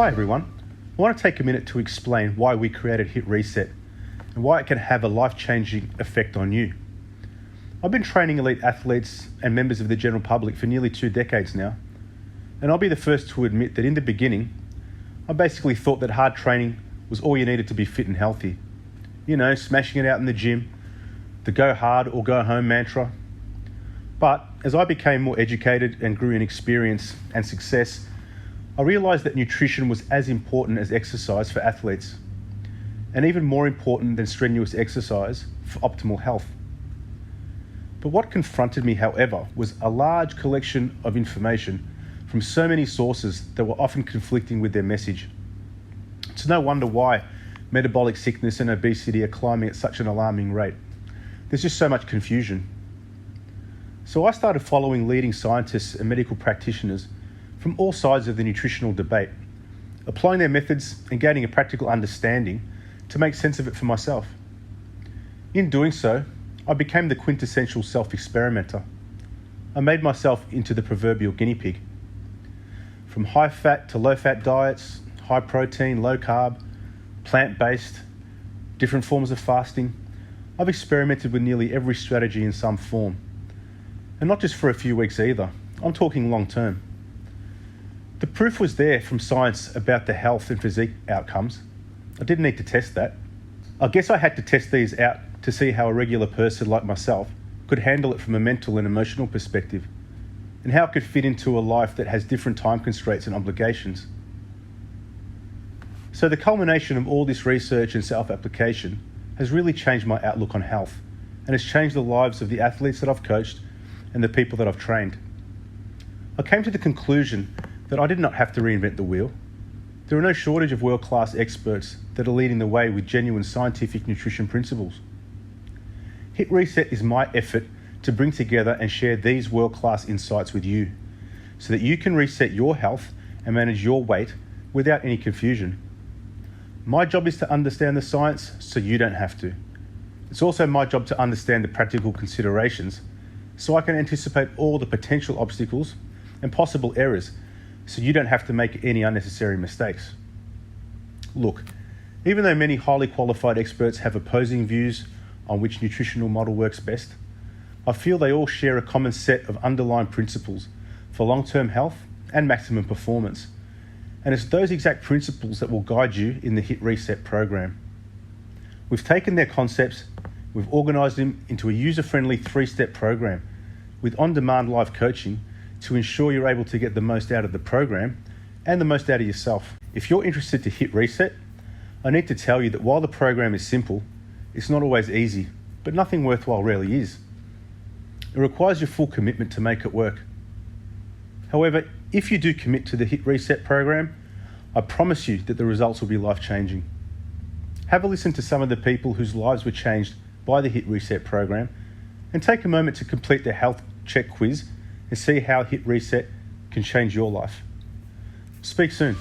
Hi everyone. I want to take a minute to explain why we created Hit Reset and why it can have a life-changing effect on you. I've been training elite athletes and members of the general public for nearly 2 decades now, and I'll be the first to admit that in the beginning, I basically thought that hard training was all you needed to be fit and healthy. You know, smashing it out in the gym, the go hard or go home mantra. But as I became more educated and grew in experience and success, I realised that nutrition was as important as exercise for athletes, and even more important than strenuous exercise for optimal health. But what confronted me, however, was a large collection of information from so many sources that were often conflicting with their message. It's no wonder why metabolic sickness and obesity are climbing at such an alarming rate. There's just so much confusion. So I started following leading scientists and medical practitioners from all sides of the nutritional debate, applying their methods and gaining a practical understanding to make sense of it for myself. In doing so, I became the quintessential self-experimenter. I made myself into the proverbial guinea pig. From high-fat to low-fat diets, high-protein, low-carb, plant-based, different forms of fasting, I've experimented with nearly every strategy in some form. And not just for a few weeks either, I'm talking long-term. The proof was there from science about the health and physique outcomes. I didn't need to test that. I guess I had to test these out to see how a regular person like myself could handle it from a mental and emotional perspective, and how it could fit into a life that has different time constraints and obligations. So the culmination of all this research and self-application has really changed my outlook on health, and has changed the lives of the athletes that I've coached and the people that I've trained. I came to the conclusion that I did not have to reinvent the wheel. There are no shortage of world-class experts that are leading the way with genuine scientific nutrition principles. Hit Reset is my effort to bring together and share these world-class insights with you, so that you can reset your health and manage your weight without any confusion. My job is to understand the science so you don't have to. It's also my job to understand the practical considerations so I can anticipate all the potential obstacles and possible errors so you don't have to make any unnecessary mistakes. Look, even though many highly qualified experts have opposing views on which nutritional model works best, I feel they all share a common set of underlying principles for long-term health and maximum performance. And it's those exact principles that will guide you in the Hit Reset program. We've taken their concepts, we've organised them into a user-friendly 3-step program with on-demand live coaching to ensure you're able to get the most out of the program and the most out of yourself. If you're interested to Hit Reset, I need to tell you that while the program is simple, it's not always easy, but nothing worthwhile rarely is. It requires your full commitment to make it work. However, if you do commit to the Hit Reset program, I promise you that the results will be life-changing. Have a listen to some of the people whose lives were changed by the Hit Reset program, and take a moment to complete the health check quiz and see how Hit Reset can change your life. Speak soon.